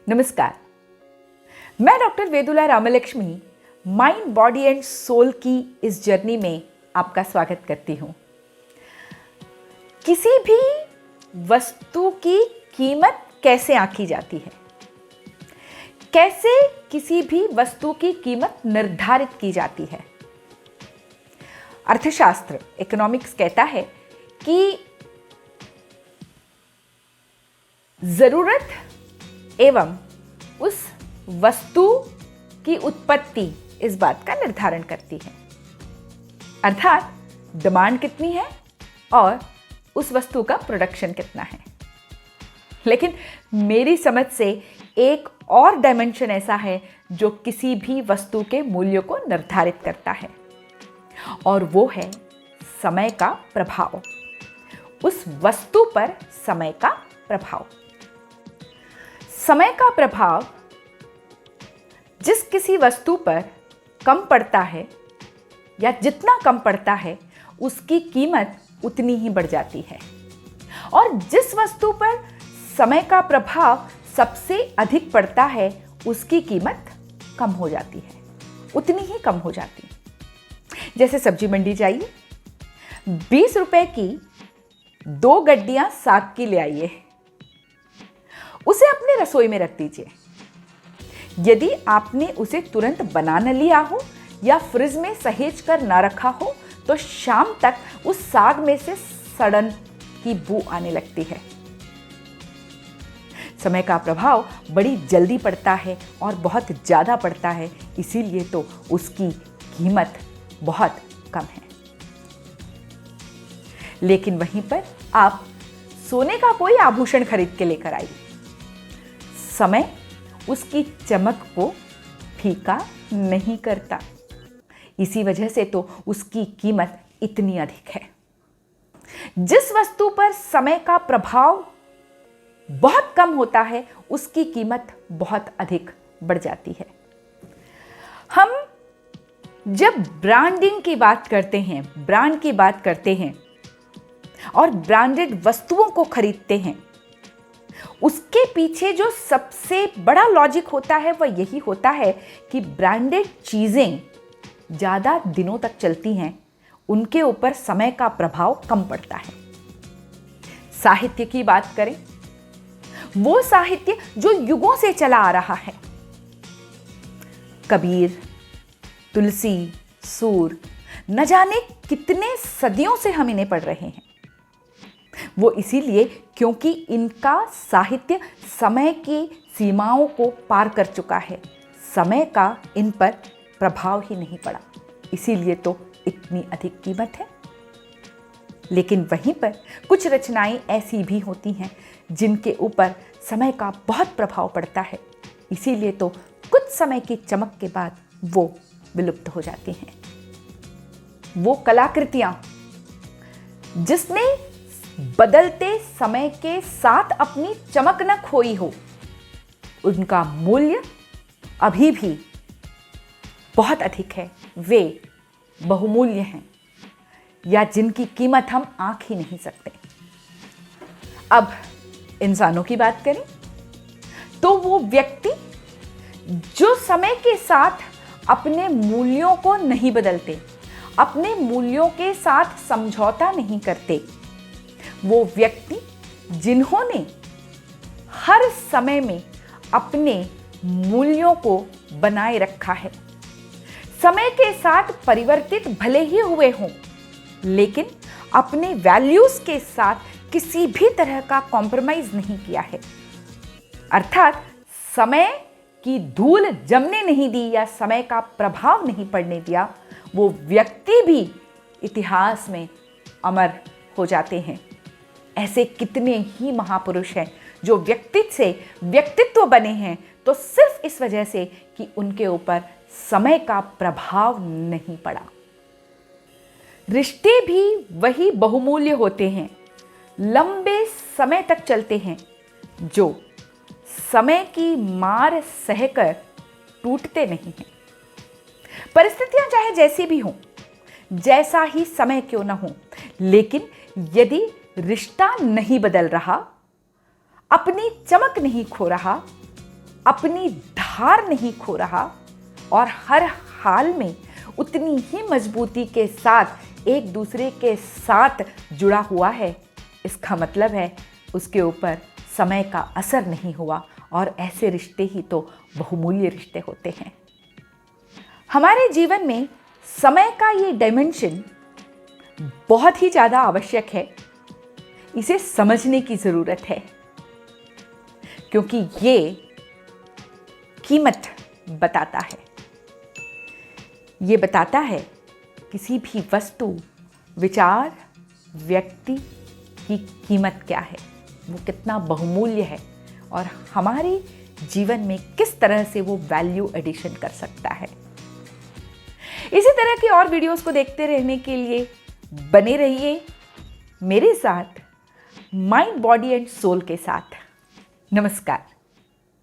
नमस्कार, मैं doctor Vedula Ramalakshmi mind body and soul की इस जर्नी में आपका स्वागत करती हूँ। किसी भी वस्तु की कीमत कैसे आंकी जाती है, कैसे किसी भी वस्तु की कीमत निर्धारित की जाती है। अर्थशास्त्र इकोनॉमिक्स कहता है कि जरूरत एवं उस वस्तु की उत्पत्ति इस बात का निर्धारण करती है, अर्थात डिमांड कितनी है और उस वस्तु का प्रोडक्शन कितना है। लेकिन मेरी समझ से एक और डायमेंशन ऐसा है जो किसी भी वस्तु के मूल्य को निर्धारित करता है, और वो है समय का प्रभाव, उस वस्तु पर समय का प्रभाव। समय का प्रभाव जिस किसी वस्तु पर कम पड़ता है या जितना कम पड़ता है उसकी कीमत उतनी ही बढ़ जाती है, और जिस वस्तु पर समय का प्रभाव सबसे अधिक पड़ता है उसकी कीमत कम हो जाती है, उतनी ही कम हो जाती है। जैसे सब्जी मंडी जाइए, 20 रुपए की 2 गड्डियां साग की ले आइए, उसे अपने रसोई में रख दीजिए। यदि आपने उसे तुरंत बना न लिया हो या फ्रिज में सहेज कर ना रखा हो तो शाम तक उस साग में से सड़न की बू आने लगती है। समय का प्रभाव बड़ी जल्दी पड़ता है और बहुत ज्यादा पड़ता है, इसीलिए तो उसकी कीमत बहुत कम है। लेकिन वहीं पर आप सोने का कोई आभूषण खरीद के लेकर आइए, समय उसकी चमक को फीका नहीं करता, इसी वजह से तो उसकी कीमत इतनी अधिक है। जिस वस्तु पर समय का प्रभाव बहुत कम होता है उसकी कीमत बहुत अधिक बढ़ जाती है। हम जब ब्रांडिंग की बात करते हैं, ब्रांड की बात करते हैं और ब्रांडेड वस्तुओं को खरीदते हैं, उसके पीछे जो सबसे बड़ा लॉजिक होता है वह यही होता है कि ब्रांडेड चीजें ज्यादा दिनों तक चलती हैं, उनके ऊपर समय का प्रभाव कम पड़ता है। साहित्य की बात करें, वो साहित्य जो युगों से चला आ रहा है, कबीर, तुलसी, सूर, न जाने कितने सदियों से हम इन्हें पढ़ रहे हैं। वो इसीलिए क्योंकि इनका साहित्य समय की सीमाओं को पार कर चुका है, समय का इन पर प्रभाव ही नहीं पड़ा, इसीलिए तो इतनी अधिक कीमत है। लेकिन वहीं पर कुछ रचनाएं ऐसी भी होती हैं जिनके ऊपर समय का बहुत प्रभाव पड़ता है, इसीलिए तो कुछ समय की चमक के बाद वो विलुप्त हो जाती हैं। वो कलाकृतियां जिसने बदलते समय के साथ अपनी चमक न खोई हो, उनका मूल्य अभी भी बहुत अधिक है, वे बहुमूल्य हैं या जिनकी कीमत हम आंक ही नहीं सकते। अब इंसानों की बात करें तो वो व्यक्ति जो समय के साथ अपने मूल्यों को नहीं बदलते, अपने मूल्यों के साथ समझौता नहीं करते, वो व्यक्ति जिन्होंने हर समय में अपने मूल्यों को बनाए रखा है, समय के साथ परिवर्तित भले ही हुए हों, लेकिन अपने वैल्यूज के साथ किसी भी तरह का कॉम्प्रोमाइज नहीं किया है, अर्थात समय की धूल जमने नहीं दी या समय का प्रभाव नहीं पड़ने दिया, वो व्यक्ति भी इतिहास में अमर हो जाते हैं। ऐसे कितने ही महापुरुष हैं जो व्यक्तित्व बने हैं तो सिर्फ इस वजह से कि उनके ऊपर समय का प्रभाव नहीं पड़ा। रिश्ते भी वही बहुमूल्य होते हैं, लंबे समय तक चलते हैं, जो समय की मार सहकर टूटते नहीं हैं। परिस्थितियां चाहे जैसी भी हों, जैसा ही समय क्यों न हो, लेकिन यदि रिश्ता नहीं बदल रहा, अपनी चमक नहीं खो रहा, अपनी धार नहीं खो रहा और हर हाल में उतनी ही मजबूती के साथ एक दूसरे के साथ जुड़ा हुआ है, इसका मतलब है उसके ऊपर समय का असर नहीं हुआ और ऐसे रिश्ते ही तो बहुमूल्य रिश्ते होते हैं। हमारे जीवन में समय का ये डायमेंशन बहुत ही ज़्यादा आवश्यक है, इसे समझने की ज़रूरत है, क्योंकि ये कीमत बताता है। ये बताता है किसी भी वस्तु, विचार, व्यक्ति की कीमत क्या है, वो कितना बहुमूल्य है और हमारे जीवन में किस तरह से वो वैल्यू एडिशन कर सकता है। इसी तरह की और वीडियोस को देखते रहने के लिए बने रहिए मेरे साथ, माइंड, बॉडी एंड सोल के साथ। नमस्कार।